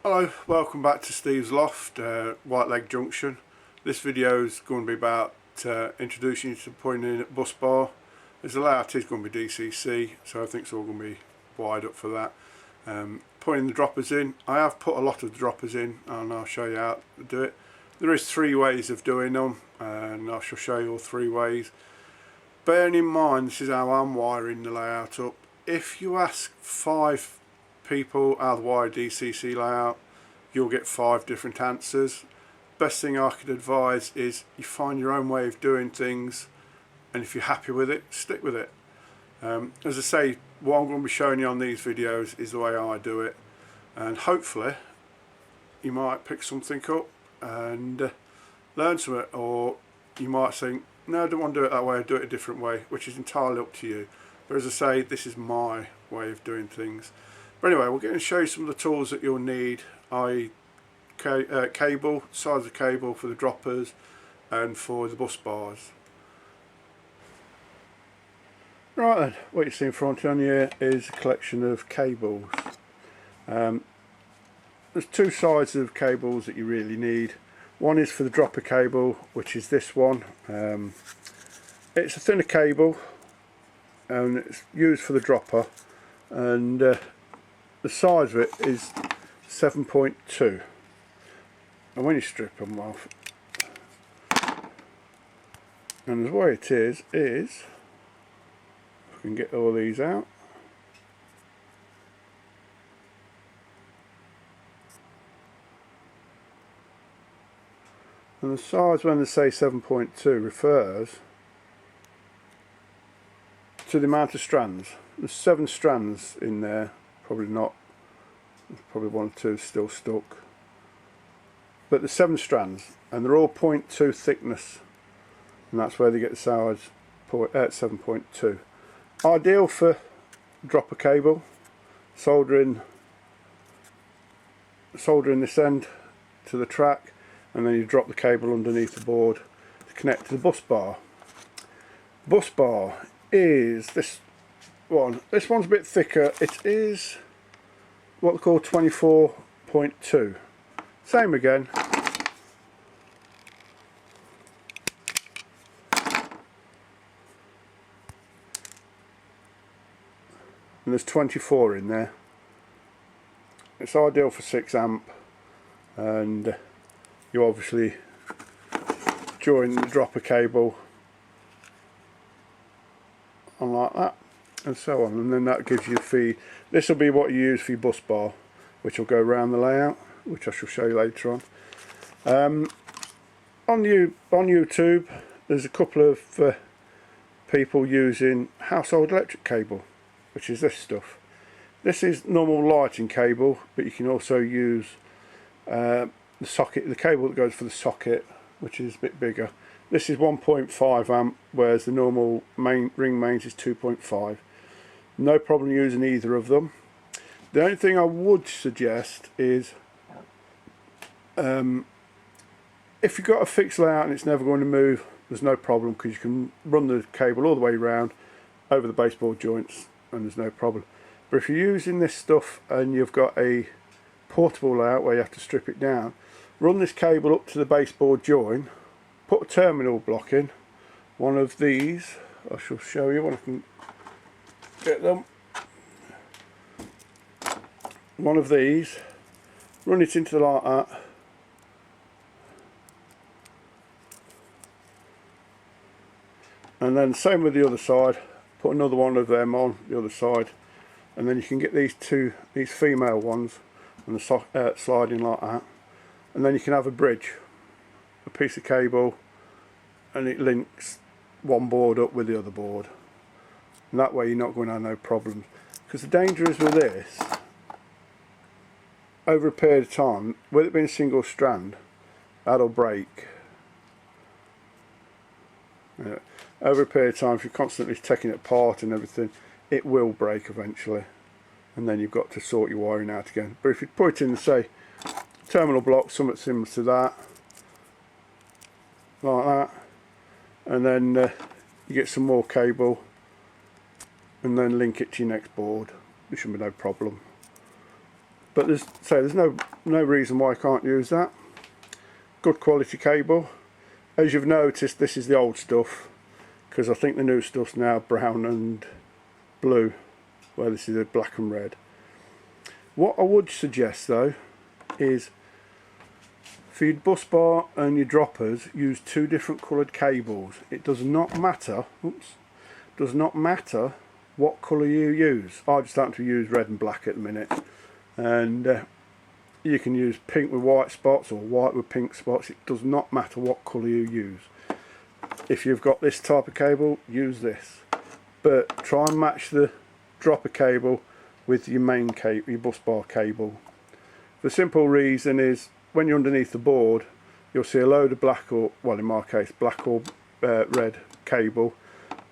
Hello, welcome back to Steve's Loft, Whitelegg Junction. This video is going to be about introducing you to putting in a bus bar. As the layout is going to be DCC, so I think it's all going to be wired up for that. Putting the droppers in, I have put a lot of droppers in and I'll show you how to do it. There is 3 ways of doing them and I shall show you all 3 ways. Bearing in mind this is how I'm wiring the layout up. If you ask 5 people how to wire DCC layout, you'll get 5 different answers. Best thing I could advise is you find your own way of doing things, and if you're happy with it, stick with it. As I say, what I'm going to be showing you on these videos is the way I do it, and hopefully you might pick something up and learn something, or you might think, no, I don't want to do it that way, I'll do it a different way, which is entirely up to you. But as I say, this is my way of doing things. But anyway, we're going to show you some of the tools that you'll need, i.e. cable, size of cable for the droppers and for the bus bars. Right then, what you see in front on here is a collection of cables. There's 2 sizes of cables that you really need. One is for the dropper cable, which is this one. It's a thinner cable and it's used for the dropper, and the size of it is 7.2, and when you strip them off, and the way it is if I can get all these out, and the size when they say 7.2 refers to the amount of strands. There's 7 strands in there. Probably not, there's probably 1 or 2 still stuck, but there's 7 strands and they're all 0.2 thickness, and that's where they get the size 7.2. Ideal for dropper cable, soldering this end to the track, and then you drop the cable underneath the board to connect to the bus bar. Bus bar is this one. This one's a bit thicker. It is what they call 24.2. Same again. And there's 24 in there. It's ideal for 6 amp, and you obviously join the dropper cable on like that, and so on, and then that gives you the feed. This will be what you use for your bus bar, which will go around the layout, which I shall show you later on. On YouTube there's a couple of people using household electric cable, which is this stuff. This is normal lighting cable, but you can also use the socket, the cable that goes for the socket, which is a bit bigger. This is 1.5 amp, whereas the normal ring mains is 2.5. No problem using either of them. The only thing I would suggest is if you've got a fixed layout and it's never going to move, there's no problem, because you can run the cable all the way around over the baseboard joints and there's no problem. But if you're using this stuff and you've got a portable layout where you have to strip it down, run this cable up to the baseboard joint, put a terminal block in, one of these, I shall show you when I can get them, one of these, run it into like that, and then same with the other side, put another one of them on the other side, and then you can get these female ones, and the sliding like that, and then you can have a bridge, a piece of cable, and it links one board up with the other board, and that way you're not going to have no problems. Because the danger is with this, over a period of time, with it being a single strand, that'll break. Yeah. Over a period of time, if you're constantly taking it apart and everything, it will break eventually, and then you've got to sort your wiring out again. But if you put in, say, terminal block, something similar to that, like that, and then you get some more cable and then link it to your next board, there should be no problem. but there's no reason why I can't use that. Good quality cable. As you've noticed, this is the old stuff, because I think the new stuff's now brown and blue, where this is a black and red. What I would suggest though is for your bus bar and your droppers, use two different coloured cables. It does not matter, does not matter what colour you use. I'm starting to use red and black at the minute, and you can use pink with white spots or white with pink spots. It does not matter what colour you use. If you've got this type of cable, use this, but try and match the dropper cable with your main cable, your bus bar cable. The simple reason is when you're underneath the board, you'll see a load of black, or well, in my case, black or red cable,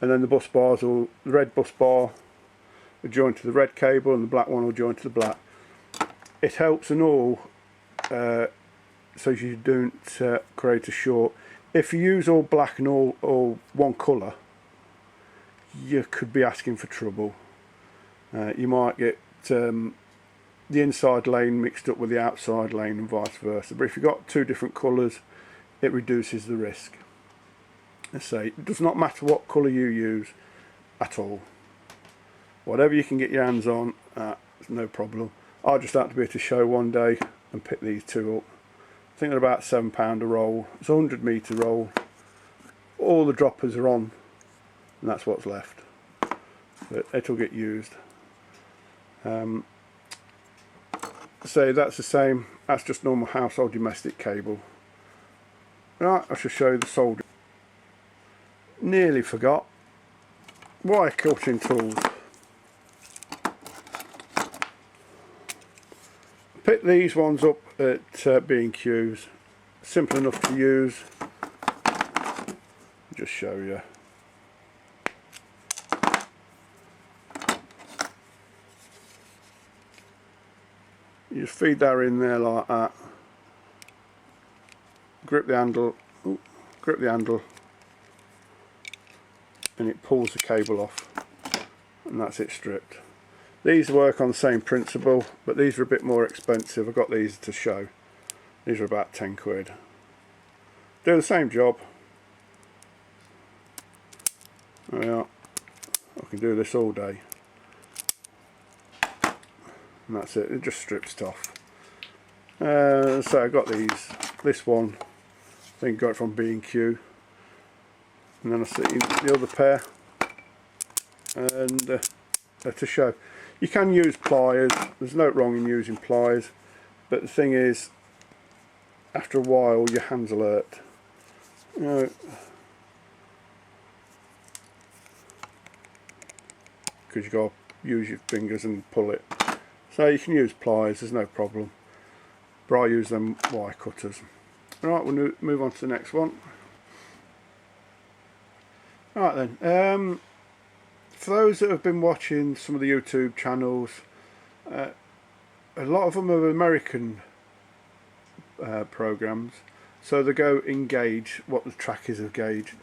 and then the bus bars, the red bus bar will join to the red cable and the black one will join to the black. It helps and all, so you don't create a short. If you use all black and all one colour, you could be asking for trouble. You might get the inside lane mixed up with the outside lane and vice versa. But if you've got two different colours, it reduces the risk. Let's say it does not matter what colour you use at all. Whatever you can get your hands on, no problem. I just had to be at a show one day and pick these two up. I think they're about £7 a roll. It's a 100-metre roll. All the droppers are on, and that's what's left. But it'll get used. So that's the same. That's just normal household domestic cable. Right, I shall show you the soldering. Nearly forgot. Wire cutting tools. Pick these ones up at B&Q's. Simple enough to use. Just show you. You just feed that in there like that. Grip the handle. Ooh, grip the handle. And it pulls the cable off. And that's it stripped. These work on the same principle, but these are a bit more expensive. I've got these to show. These are about 10 quid. Do the same job. There we are. I can do this all day. And that's it, it just strips it off. So I got this one, I think I got it from B&Q. And then I see the other pair. And to show. You can use pliers, there's no wrong in using pliers, but the thing is, after a while your hands will hurt. You know, because you've got to use your fingers and pull it. So you can use pliers, there's no problem. But I use them wire cutters. Right, we'll move on to the next one. Right then. For those that have been watching some of the YouTube channels, a lot of them are American programs, so they go in gauge, what the track is of gauge.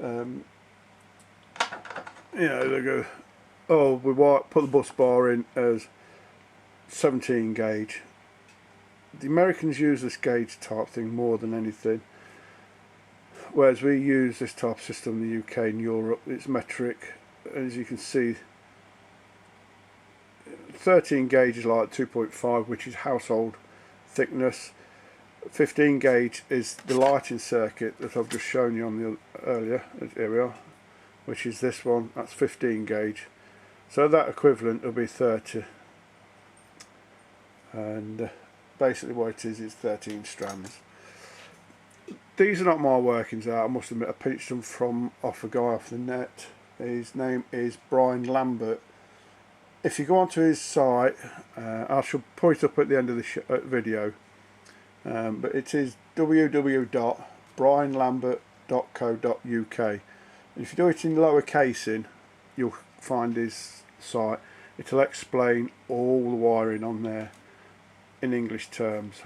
You know, they go, oh, we put the bus bar in as 17 gauge. The Americans use this gauge type thing more than anything, whereas we use this type of system in the UK and Europe. It's metric. As you can see, 13 gauge is like 2.5, which is household thickness. 15 gauge is the lighting circuit that I've just shown you on the earlier. Here we are, which is this one. That's 15 gauge. So that equivalent will be 30. And basically what it is 13 strands. These are not my workings out, I must admit. I pinched them off a guy off the net. His name is Brian Lambert. If you go onto his site, I shall put it up at the end of the video, but it is www.brianlambert.co.uk. If you do it in lowercasing, you'll find his site. It'll explain all the wiring on there in English terms.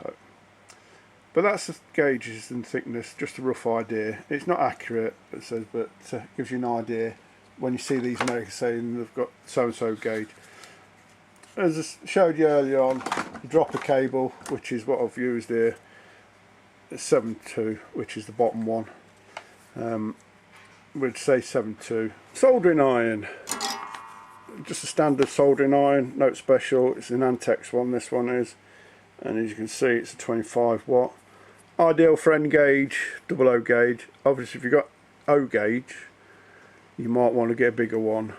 But that's the gauges and thickness, just a rough idea. It's not accurate, it says, but gives you an idea. When you see these Americans saying they've got so-and-so gauge. As I showed you earlier on, dropper cable, which is what I've used here, 7.2, which is the bottom one. We'd say 7.2. Soldering iron, just a standard soldering iron, nothing special. It's an Antex one, this one is, and as you can see it's a 25 watt. Ideal for N gauge, double O gauge. Obviously if you've got O gauge you might want to get a bigger one,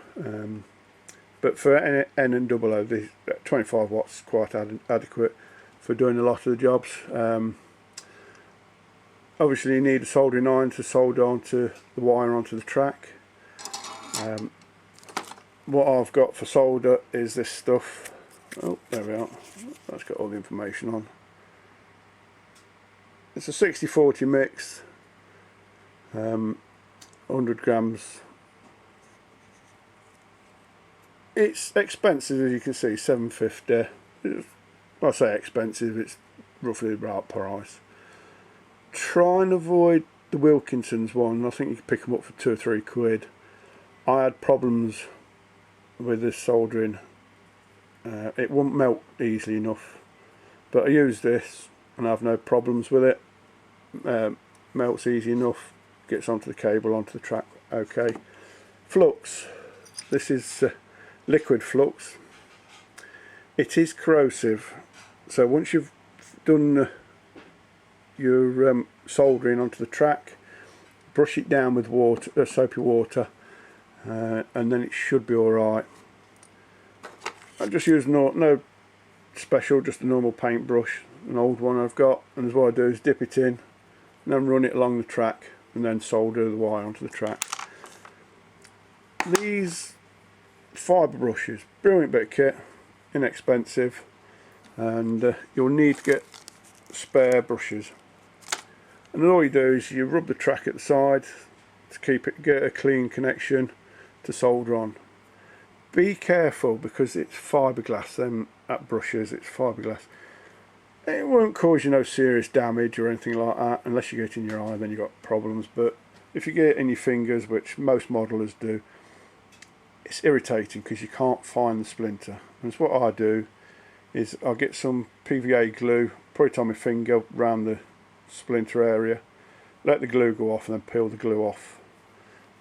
but for N and double O, the 25 watts is quite adequate for doing a lot of the jobs. Obviously you need a soldering iron to solder onto the wire onto the track. What I've got for solder is this stuff. Oh, there we are. That's got all the information on. It's a 60-40 mix, 100 grams. It's expensive, as you can see, $7.50. I say expensive, it's roughly about price. Try and avoid the Wilkinson's one. I think you can pick them up for £2 or £3. I had problems with this soldering. It won't melt easily enough, but I use this and I have no problems with it. Melts easy enough, gets onto the cable, onto the track okay. Flux, this is liquid flux. It is corrosive, so once you've done your soldering onto the track, brush it down with water, soapy water, and then it should be alright. I just use no special, just a normal paintbrush, an old one I've got, and what I do is dip it in and then run it along the track and then solder the wire onto the track. These fibre brushes, brilliant bit of kit, inexpensive, and you'll need to get spare brushes. And all you do is you rub the track at the side to get a clean connection to solder on. Be careful because it's fiberglass, them at brushes, it's fiberglass. It won't cause you no serious damage or anything like that, unless you get it in your eye, then you've got problems. But if you get it in your fingers, which most modelers do, it's irritating because you can't find the splinter. And so what I do is I'll get some PVA glue, put it on my finger around the splinter area, let the glue go off and then peel the glue off.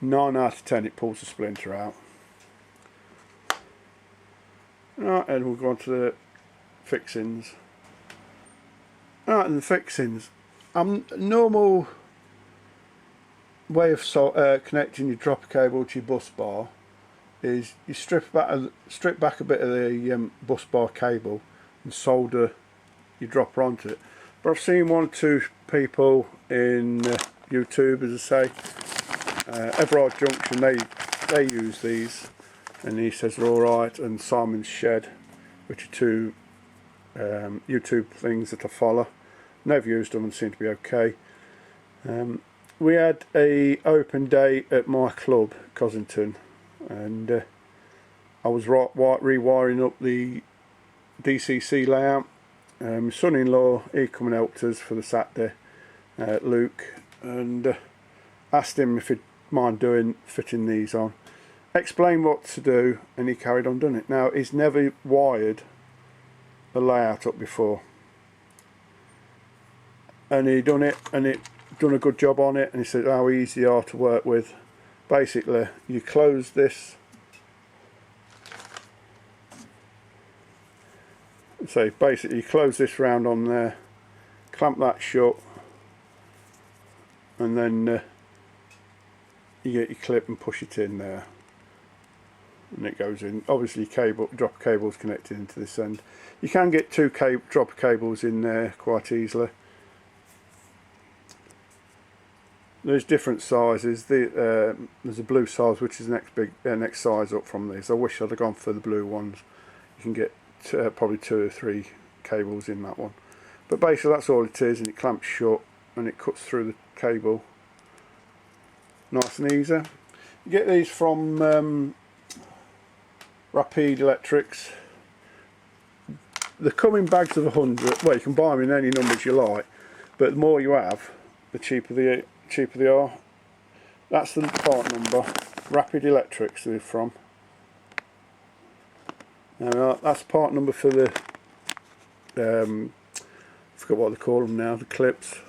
9 out of 10 it pulls the splinter out. Right, and we'll go on to the fixings. Right, and the fixings. Normal way of connecting your dropper cable to your bus bar is you strip back a bit of the bus bar cable and solder your dropper onto it. But I've seen 1 or 2 people in YouTube, as I say, Everard Junction, they use these, and he says they're alright, and Simon's Shed, which are 2 YouTube things that I follow. Never used them and seem to be okay. We had a open day at my club, Cossington, and I was rewiring up the DCC layout. My son-in-law, he come and helped us for the Saturday, Luke, and asked him if he'd mind fitting these on. Explained what to do, and he carried on doing it. Now, he's never wired a layout up before, and he done it, and it done a good job on it, and he said how easy they are to work with. Basically, you close this, so basically you close this round on there, clamp that shut, and then you get your clip and push it in there, and it goes in. Obviously dropper cable's connected into this end. You can get 2 dropper cables in there quite easily. There's different sizes. There's a blue size, which is the next size up from these. I wish I'd have gone for the blue ones. You can get probably 2 or 3 cables in that one. But basically that's all it is, and it clamps shut and it cuts through the cable. Nice and easy. You get these from Rapid Electrics. They come in bags of 100. Well, you can buy them in any numbers you like, but the more you have, the cheaper they are. That's the part number. Rapid Electrics they're from. Now that's part number for the forgot what they call them now, the clips.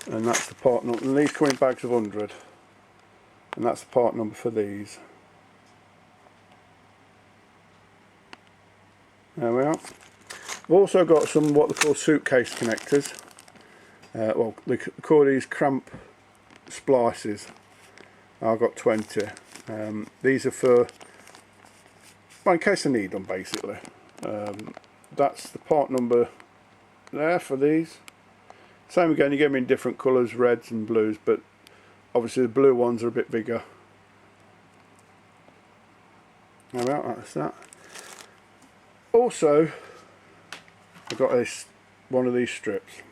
And that's the part number, and these come in bags of 100, and that's the part number for these. There we are. I've also got some what they call suitcase connectors. Well, they call these cramp splices. I've got 20. These are for, well, in case I need them, basically. That's the part number there for these. Same again, you get them in different colours, reds and blues, but obviously the blue ones are a bit bigger. There we are, that's that. Also, I've got one of these strips.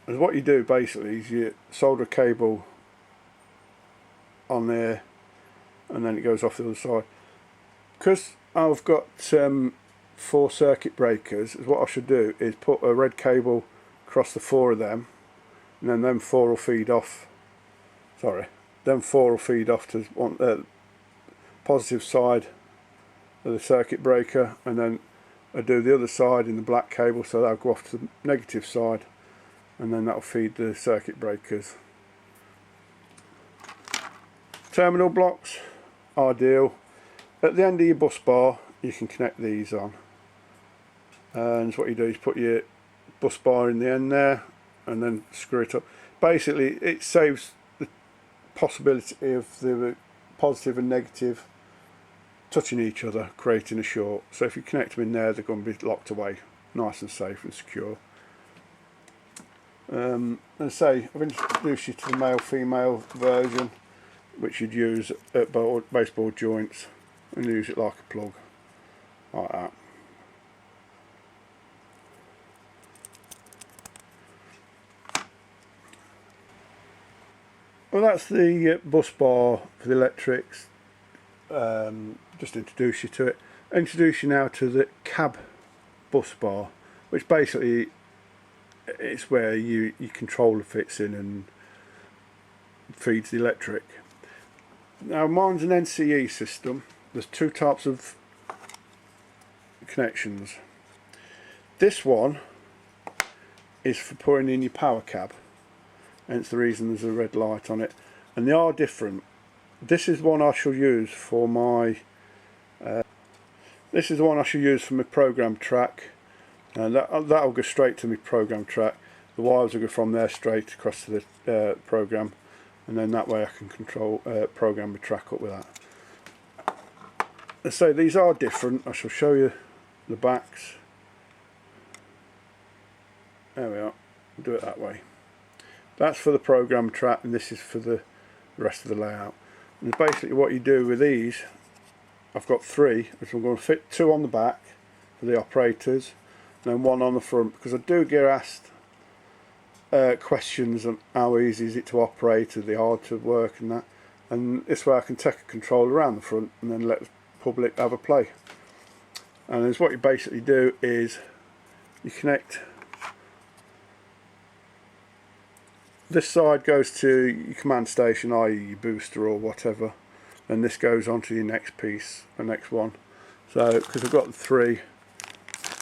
And what you do basically is you solder a cable on there, and then it goes off the other side. Because I've got 4 circuit breakers, what I should do is put a red cable across the 4 of them, and then them 4 will feed off. Them 4 will feed off to one positive side of the circuit breaker, and then I do the other side in the black cable, so that'll go off to the negative side, and then that'll feed the circuit breakers. Terminal blocks, ideal. At the end of your bus bar you can connect these on, and what you do is put your bus bar in the end there and then screw it up. Basically it saves the possibility of the positive and negative touching each other, creating a short. So if you connect them in there, they're going to be locked away nice and safe and secure. As I say, I've introduced you to the male-female version, which you'd use at baseball joints, and use it like a plug, like that. Well, that's the bus bar for the electrics. Just introduce you to it. Introduce you now to the cab bus bar, which basically it's where your controller fits in and feeds the electric. Now mine's an NCE system. There's 2 types of connections. This one is for putting in your power cab, hence the reason there's a red light on it, and they are different. This is one I shall use for my program track, and that'll go straight to my program track. The wires will go from there straight across to the program, and then that way I can control program my track up with that. So these are different. I shall show you the backs. There we are. Do it that way. That's for the program track, and this is for the rest of the layout. And basically what you do with these, I've got 3, which I'm going to fit 2 on the back for the operators, and then 1 on the front, because I do get asked questions on how easy is it to operate, are they hard to work and that, and this way I can take a control around the front and then let the public have a play. And as what you basically do is you connect, this side goes to your command station, i.e. your booster or whatever, and this goes on to your next piece, the next one. So because I've got the 3,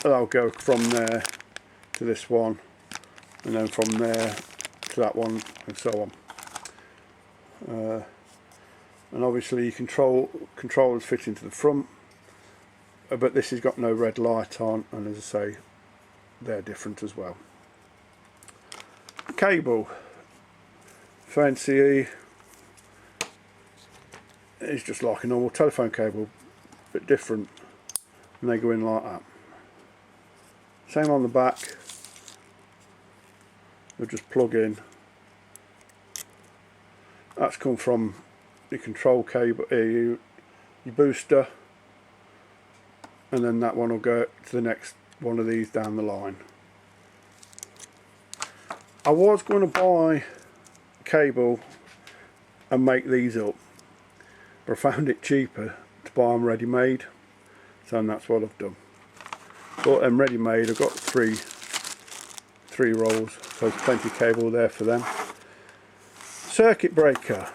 I'll go from there to this one, and then from there to that one, and so on. And obviously your controllers fit into the front, but this has got no red light on, and as I say, they're different as well. Cable for NCE is just like a normal telephone cable, but different, and they go in like that. Same on the back, they'll just plug in. That's come from your control cable, your booster, and then that one will go to the next one of these down the line. I was going to buy cable and make these up, but I found it cheaper to buy them ready made, so that's what I've done. Bought them ready made. I've got three rolls, so there's plenty of cable there for them. Circuit breaker,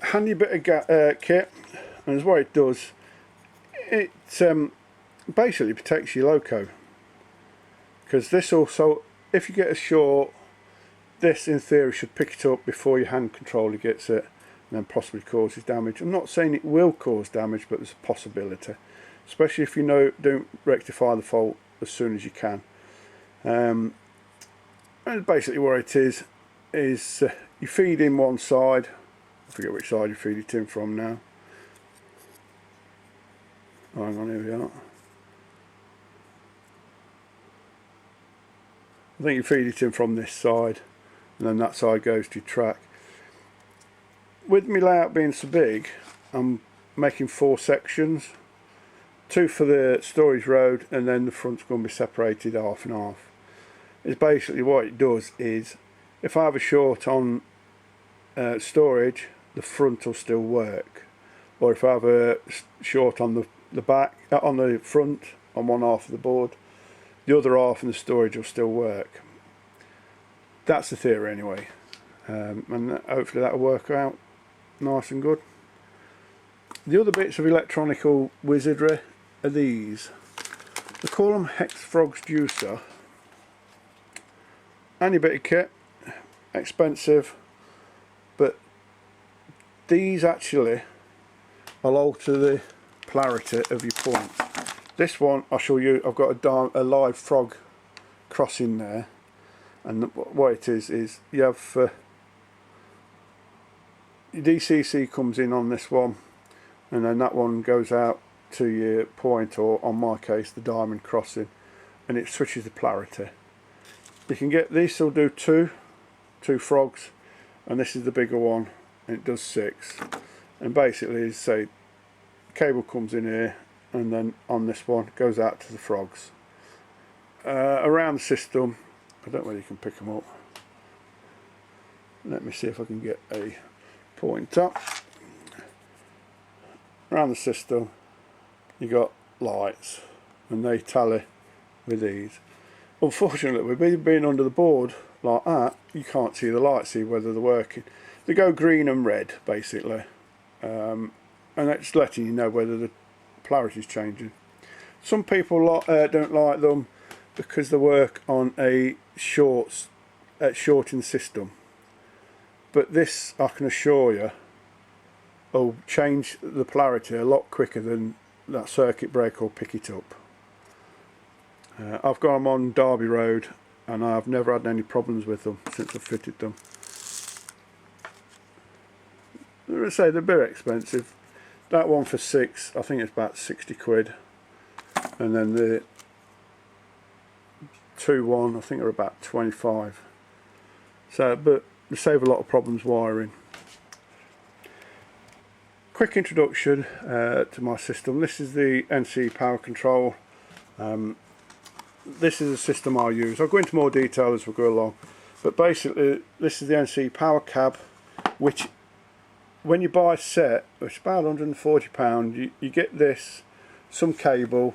handy bit of kit, and what it does, it basically protects your loco, because this also, if you get a short, this in theory should pick it up before your hand controller gets it and then possibly causes damage. I'm not saying it will cause damage, but there's a possibility, especially if you don't rectify the fault as soon as you can. And basically what it is you feed in one side. I forget which side you feed it in from now. Oh, hang on, here we are. I think you feed it in from this side, and then that side goes to your track. With my layout being so big, I'm making 4 sections, 2 for the storage road, and then the front's going to be separated half and half. It's basically what it does is, if I have a short on storage, the front will still work, or if I have a short on the back, on the front, on one half of the board, the other half in the storage will still work. That's the theory anyway, and hopefully that will work out nice and good. The other bits of electronical wizardry are these. They call them Hex Frogs Juicer. Any bit of kit, expensive, but these actually will alter the polarity of your point. This one I'll show you, I've got a live frog crossing there, and what it is you have your DCC comes in on this one, and then that one goes out to your point, or on my case the diamond crossing, and it switches the polarity. You can get this, will do two frogs, and this is the bigger one, and it does 6. And basically, say, cable comes in here, and then on this one goes out to the frogs. Around the system, I don't know whether you can pick them up. Let me see if I can get a pointer. Around the system, you got lights, and they tally with these. Unfortunately, with being under the board like that, you can't see the lights, see whether they're working. They go green and red basically, and that's letting you know whether the polarity is changing. Some people don't like them because they work on a shorting system, but this, I can assure you, will change the polarity a lot quicker than that circuit breaker will pick it up. I've got them on Derby Road, and I've never had any problems with them since I've fitted them. I say they're a bit expensive. That one for 6, I think it's about 60 quid, and then the 2-1 I think are about 25. So, but they save a lot of problems wiring. Quick introduction to my system. This is the NC power control. This is the system I use. I'll go into more detail as we go along, but basically this is the NC power cab, which when you buy a set, which is about £140, you get this, some cable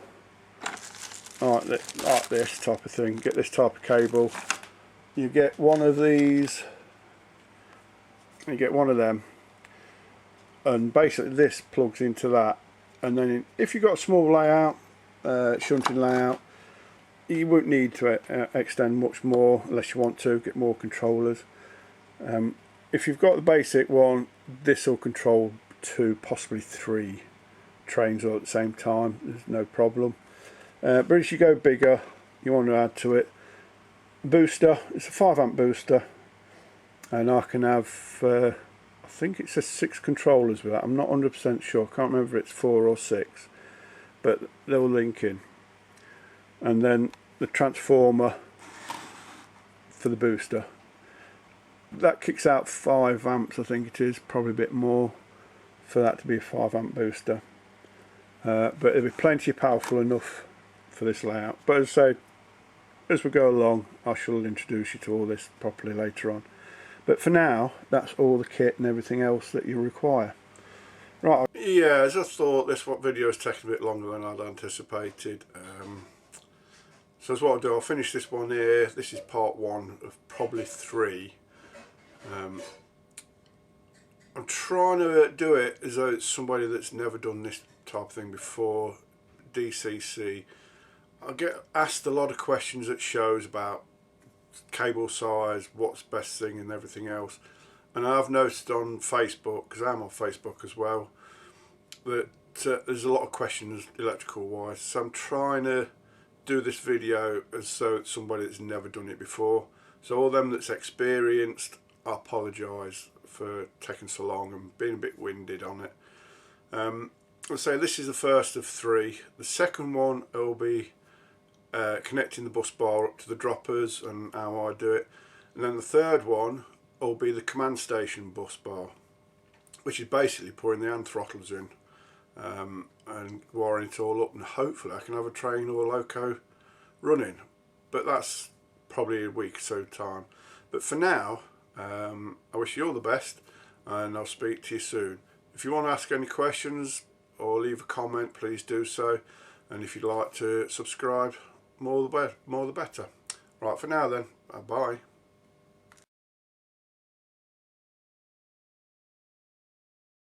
like this type of thing, get this type of cable, you get one of these, you get one of them, and basically this plugs into that, and then if you've got a small layout, shunting layout, you won't need to extend much more unless you want to get more controllers. If you've got the basic one, this will control 2, possibly 3 trains all at the same time. There's no problem. But as you go bigger, you want to add to it. Booster, it's a 5 amp booster, and I can have I think it says 6 controllers with that. I'm not 100% sure, I can't remember if it's 4 or 6, but they'll link in. And then the transformer for the booster, that kicks out 5 amps, I think it is, probably a bit more for that to be a 5 amp booster, but it'll be plenty powerful enough for this layout. But as I say, as we go along, I shall introduce you to all this properly later on, but for now that's all the kit and everything else that you require. Right, yeah, as I thought, this video is taking a bit longer than I'd anticipated. So as what I'll do, I'll finish this one here. This is part 1 of probably 3. I'm trying to do it as though it's somebody that's never done this type of thing before, DCC. I get asked a lot of questions at shows about cable size, what's best thing and everything else. And I've noticed on Facebook, because I'm on Facebook as well, that there's a lot of questions electrical wise. So I'm trying to do this video as though it's somebody that's never done it before. So all them that's experienced, I apologise for taking so long and being a bit winded on it. I'll say this is the first of 3. The second one will be connecting the bus bar up to the droppers and how I do it. And then the third one will be the command station bus bar, which is basically putting the hand throttles in and wiring it all up, and hopefully I can have a train or a loco running. But that's probably a week or so time. But for now, I wish you all the best, and I'll speak to you soon. If you want to ask any questions or leave a comment, please do so. And if you'd like to subscribe, more the better. Right, for now then, bye.